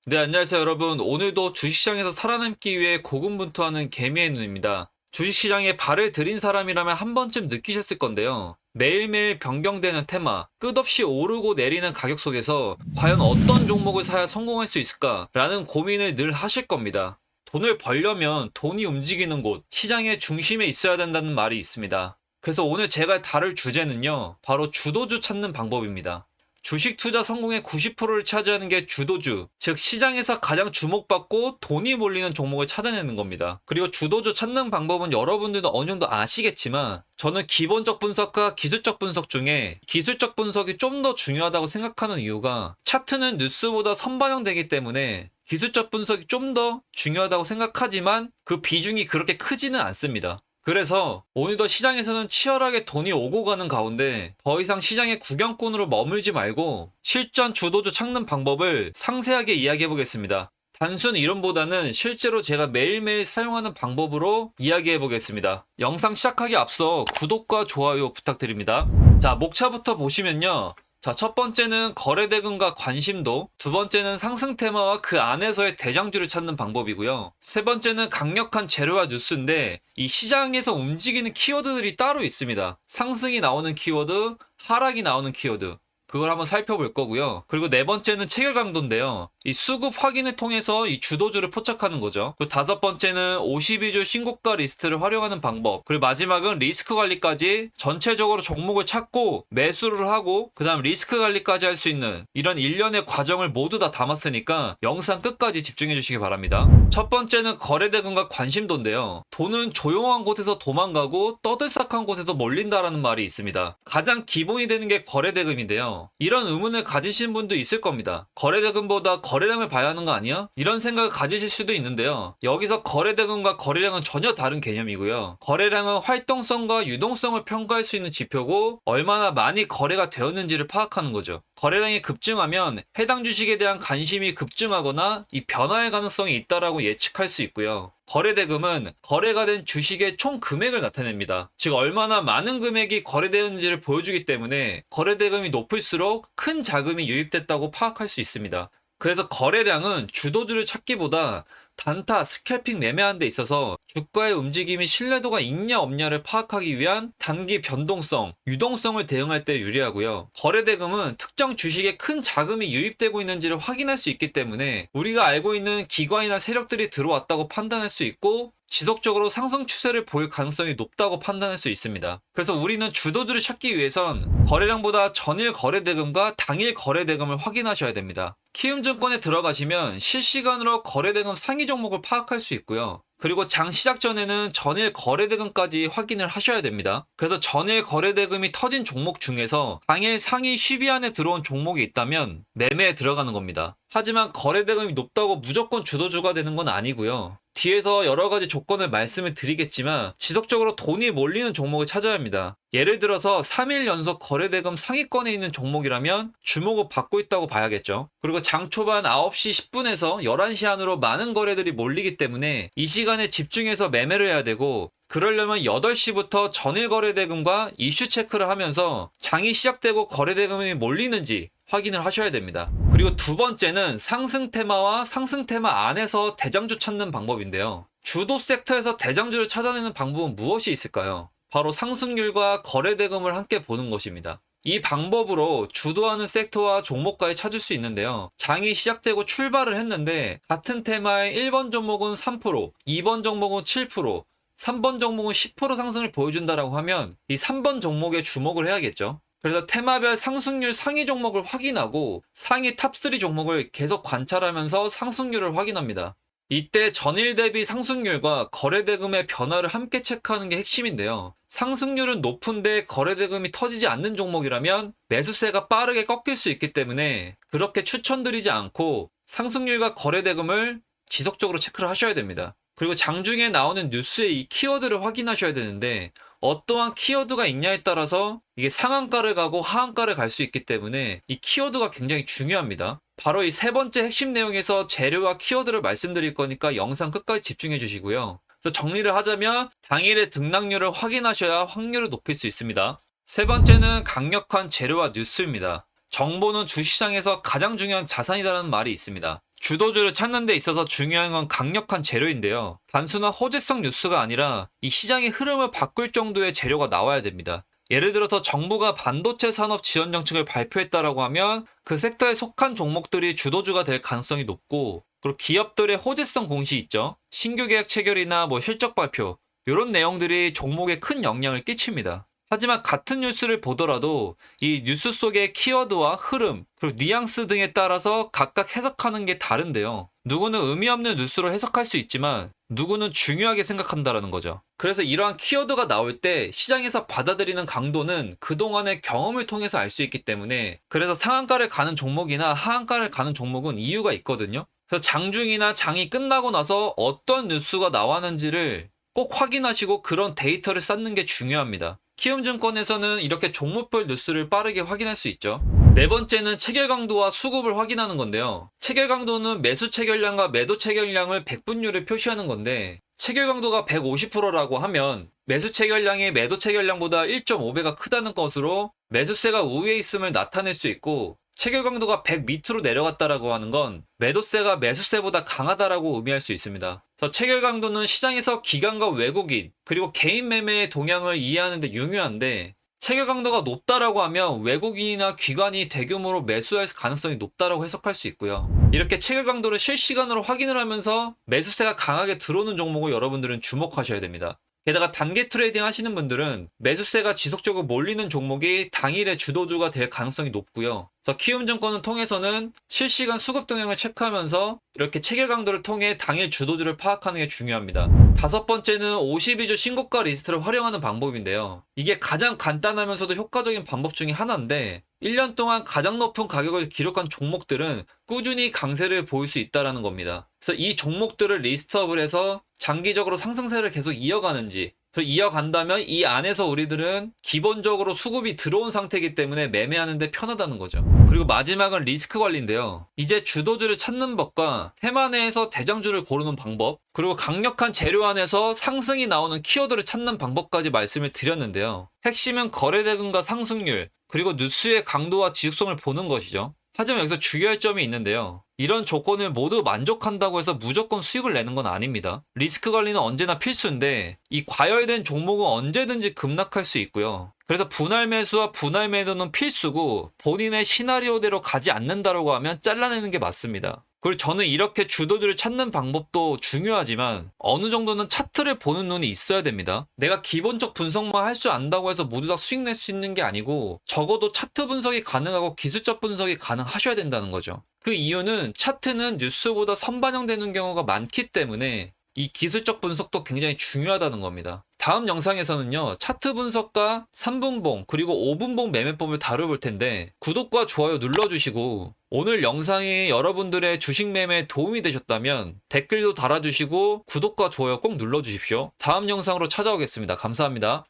네, 안녕하세요, 여러분. 오늘도 주식시장에서 살아남기 위해 고군분투하는 개미의 눈입니다. 주식시장에 발을 들인 사람이라면 한 번쯤 느끼셨을 건데요. 매일매일 변경되는 테마, 끝없이 오르고 내리는 가격 속에서 과연 어떤 종목을 사야 성공할 수 있을까라는 고민을 늘 하실 겁니다. 돈을 벌려면 돈이 움직이는 곳, 시장의 중심에 있어야 된다는 말이 있습니다. 그래서 오늘 제가 다룰 주제는요, 바로 주도주 찾는 방법입니다. 주식 투자 성공의 90%를 차지하는 게 주도주, 즉 시장에서 가장 주목받고 돈이 몰리는 종목을 찾아내는 겁니다. 그리고 주도주 찾는 방법은 여러분들도 어느 정도 아시겠지만 저는 기본적 분석과 기술적 분석 중에 기술적 분석이 좀 더 중요하다고 생각하는 이유가 차트는 뉴스보다 선반영되기 때문에 기술적 분석이 좀 더 중요하다고 생각하지만 그 비중이 그렇게 크지는 않습니다. 그래서 오늘도 시장에서는 치열하게 돈이 오고 가는 가운데 더 이상 시장의 구경꾼으로 머물지 말고 실전 주도주 찾는 방법을 상세하게 이야기해 보겠습니다. 단순 이론보다는 실제로 제가 매일매일 사용하는 방법으로 이야기해 보겠습니다. 영상 시작하기 앞서 구독과 좋아요 부탁드립니다. 자, 목차부터 보시면요. 자, 첫 번째는 거래대금과 관심도, 두 번째는 상승 테마와 그 안에서의 대장주를 찾는 방법이고요. 세 번째는 강력한 재료와 뉴스인데 이 시장에서 움직이는 키워드들이 따로 있습니다. 상승이 나오는 키워드, 하락이 나오는 키워드. 그걸 한번 살펴볼 거고요. 그리고 네 번째는 체결 강도인데요. 이 수급 확인을 통해서 이 주도주를 포착하는 거죠. 그리고 다섯 번째는 52주 신고가 리스트를 활용하는 방법. 그리고 마지막은 리스크 관리까지 전체적으로 종목을 찾고 매수를 하고 그 다음 리스크 관리까지 할 수 있는 이런 일련의 과정을 모두 다 담았으니까 영상 끝까지 집중해 주시기 바랍니다. 첫 번째는 거래대금과 관심도인데요. 돈은 조용한 곳에서 도망가고 떠들썩한 곳에서 몰린다라는 말이 있습니다. 가장 기본이 되는 게 거래대금인데요. 이런 의문을 가지신 분도 있을 겁니다. 거래대금보다 거래량을 봐야 하는 거 아니야? 이런 생각을 가지실 수도 있는데요. 여기서 거래대금과 거래량은 전혀 다른 개념이고요. 거래량은 활동성과 유동성을 평가할 수 있는 지표고 얼마나 많이 거래가 되었는지를 파악하는 거죠. 거래량이 급증하면 해당 주식에 대한 관심이 급증하거나 이 변화의 가능성이 있다라고 예측할 수 있고요. 거래대금은 거래가 된 주식의 총 금액을 나타냅니다. 즉 얼마나 많은 금액이 거래되었는지를 보여주기 때문에 거래대금이 높을수록 큰 자금이 유입됐다고 파악할 수 있습니다. 그래서 거래량은 주도주를 찾기보다 단타, 스캘핑 매매하는 데 있어서 주가의 움직임이 신뢰도가 있냐 없냐를 파악하기 위한 단기 변동성, 유동성을 대응할 때 유리하고요. 거래대금은 특정 주식에 큰 자금이 유입되고 있는지를 확인할 수 있기 때문에 우리가 알고 있는 기관이나 세력들이 들어왔다고 판단할 수 있고 지속적으로 상승 추세를 보일 가능성이 높다고 판단할 수 있습니다. 그래서 우리는 주도주를 찾기 위해선 거래량보다 전일 거래대금과 당일 거래대금을 확인하셔야 됩니다. 키움증권에 들어가시면 실시간으로 거래대금 상위 종목을 파악할 수 있고요. 그리고 장 시작 전에는 전일 거래대금까지 확인을 하셔야 됩니다. 그래서 전일 거래대금이 터진 종목 중에서 당일 상위 10위 안에 들어온 종목이 있다면 매매에 들어가는 겁니다. 하지만 거래대금이 높다고 무조건 주도주가 되는 건 아니고요. 뒤에서 여러 가지 조건을 말씀을 드리겠지만 지속적으로 돈이 몰리는 종목을 찾아야 합니다. 예를 들어서 3일 연속 거래대금 상위권에 있는 종목이라면 주목을 받고 있다고 봐야겠죠. 그리고 장 초반 9시 10분에서 11시 안으로 많은 거래들이 몰리기 때문에 이 시간에 집중해서 매매를 해야 되고 그러려면 8시부터 전일 거래대금과 이슈 체크를 하면서 장이 시작되고 거래대금이 몰리는지 확인을 하셔야 됩니다. 그리고 두 번째는 상승 테마와 상승 테마 안에서 대장주 찾는 방법인데요. 주도 섹터에서 대장주를 찾아내는 방법은 무엇이 있을까요? 바로 상승률과 거래대금을 함께 보는 것입니다. 이 방법으로 주도하는 섹터와 종목까지 찾을 수 있는데요. 장이 시작되고 출발을 했는데 같은 테마의 1번 종목은 3%, 2번 종목은 7%, 3번 종목은 10% 상승을 보여준다라고 하면 이 3번 종목에 주목을 해야겠죠. 그래서 테마별 상승률 상위 종목을 확인하고 상위 탑3 종목을 계속 관찰하면서 상승률을 확인합니다. 이때 전일 대비 상승률과 거래대금의 변화를 함께 체크하는 게 핵심인데요. 상승률은 높은데 거래대금이 터지지 않는 종목이라면 매수세가 빠르게 꺾일 수 있기 때문에 그렇게 추천드리지 않고 상승률과 거래대금을 지속적으로 체크를 하셔야 됩니다. 그리고 장중에 나오는 뉴스의 이 키워드를 확인하셔야 되는데 어떠한 키워드가 있냐에 따라서 이게 상한가를 가고 하한가를 갈 수 있기 때문에 이 키워드가 굉장히 중요합니다. 바로 이 세 번째 핵심 내용에서 재료와 키워드를 말씀드릴 거니까 영상 끝까지 집중해 주시고요. 그래서 정리를 하자면 당일의 등락률을 확인하셔야 확률을 높일 수 있습니다. 세 번째는 강력한 재료와 뉴스입니다. 정보는 주식시장에서 가장 중요한 자산이라는 말이 있습니다. 주도주를 찾는 데 있어서 중요한 건 강력한 재료인데요. 단순한 호재성 뉴스가 아니라 이 시장의 흐름을 바꿀 정도의 재료가 나와야 됩니다. 예를 들어서 정부가 반도체 산업 지원 정책을 발표했다라고 하면 그 섹터에 속한 종목들이 주도주가 될 가능성이 높고, 그리고 기업들의 호재성 공시 있죠. 신규 계약 체결이나 뭐 실적 발표, 이런 내용들이 종목에 큰 영향을 끼칩니다. 하지만 같은 뉴스를 보더라도 이 뉴스 속의 키워드와 흐름, 그리고 뉘앙스 등에 따라서 각각 해석하는 게 다른데요. 누구는 의미 없는 뉴스로 해석할 수 있지만 누구는 중요하게 생각한다라는 거죠. 그래서 이러한 키워드가 나올 때 시장에서 받아들이는 강도는 그동안의 경험을 통해서 알 수 있기 때문에, 그래서 상한가를 가는 종목이나 하한가를 가는 종목은 이유가 있거든요. 그래서 장중이나 장이 끝나고 나서 어떤 뉴스가 나왔는지를 꼭 확인하시고 그런 데이터를 쌓는 게 중요합니다. 키움증권에서는 이렇게 종목별 뉴스를 빠르게 확인할 수 있죠. 네 번째는 체결 강도와 수급을 확인하는 건데요. 체결 강도는 매수 체결량과 매도 체결량을 백분율을 표시하는 건데, 체결 강도가 150%라고 하면 매수 체결량이 매도 체결량보다 1.5배가 크다는 것으로 매수세가 우위에 있음을 나타낼 수 있고, 체결 강도가 100 밑으로 내려갔다라고 하는 건 매도세가 매수세보다 강하다라고 의미할 수 있습니다. 그래서 체결 강도는 시장에서 기관과 외국인, 그리고 개인 매매의 동향을 이해하는 데 중요한데, 체결 강도가 높다라고 하면 외국인이나 기관이 대규모로 매수할 가능성이 높다라고 해석할 수 있고요. 이렇게 체결 강도를 실시간으로 확인을 하면서 매수세가 강하게 들어오는 종목을 여러분들은 주목하셔야 됩니다. 게다가 단기 트레이딩 하시는 분들은 매수세가 지속적으로 몰리는 종목이 당일의 주도주가 될 가능성이 높고요. 그래서 키움증권을 통해서는 실시간 수급 동향을 체크하면서 이렇게 체결 강도를 통해 당일 주도주를 파악하는 게 중요합니다. 다섯 번째는 52주 신고가 리스트를 활용하는 방법인데요. 이게 가장 간단하면서도 효과적인 방법 중에 하나인데, 1년 동안 가장 높은 가격을 기록한 종목들은 꾸준히 강세를 보일 수 있다는 겁니다. 그래서 이 종목들을 리스트업을 해서 장기적으로 상승세를 계속 이어가는지, 이어간다면 이 안에서 우리들은 기본적으로 수급이 들어온 상태이기 때문에 매매하는데 편하다는 거죠. 그리고 마지막은 리스크 관리인데요. 이제 주도주를 찾는 법과 테마 내에서 대장주를 고르는 방법, 그리고 강력한 재료 안에서 상승이 나오는 키워드를 찾는 방법까지 말씀을 드렸는데요. 핵심은 거래대금과 상승률, 그리고 뉴스의 강도와 지속성을 보는 것이죠. 하지만 여기서 주의할 점이 있는데요. 이런 조건을 모두 만족한다고 해서 무조건 수익을 내는 건 아닙니다. 리스크 관리는 언제나 필수인데, 이 과열된 종목은 언제든지 급락할 수 있고요. 그래서 분할 매수와 분할 매도는 필수고, 본인의 시나리오대로 가지 않는다라고 하면 잘라내는 게 맞습니다. 그리고 저는 이렇게 주도주를 찾는 방법도 중요하지만 어느 정도는 차트를 보는 눈이 있어야 됩니다. 내가 기본적 분석만 할 줄 안다고 해서 모두 다 수익 낼 수 있는 게 아니고, 적어도 차트 분석이 가능하고 기술적 분석이 가능하셔야 된다는 거죠. 그 이유는 차트는 뉴스보다 선반영되는 경우가 많기 때문에 이 기술적 분석도 굉장히 중요하다는 겁니다. 다음 영상에서는요, 차트 분석과 3분봉 그리고 5분봉 매매법을 다뤄볼 텐데, 구독과 좋아요 눌러주시고, 오늘 영상이 여러분들의 주식 매매에 도움이 되셨다면 댓글도 달아주시고 구독과 좋아요 꼭 눌러주십시오. 다음 영상으로 찾아오겠습니다. 감사합니다.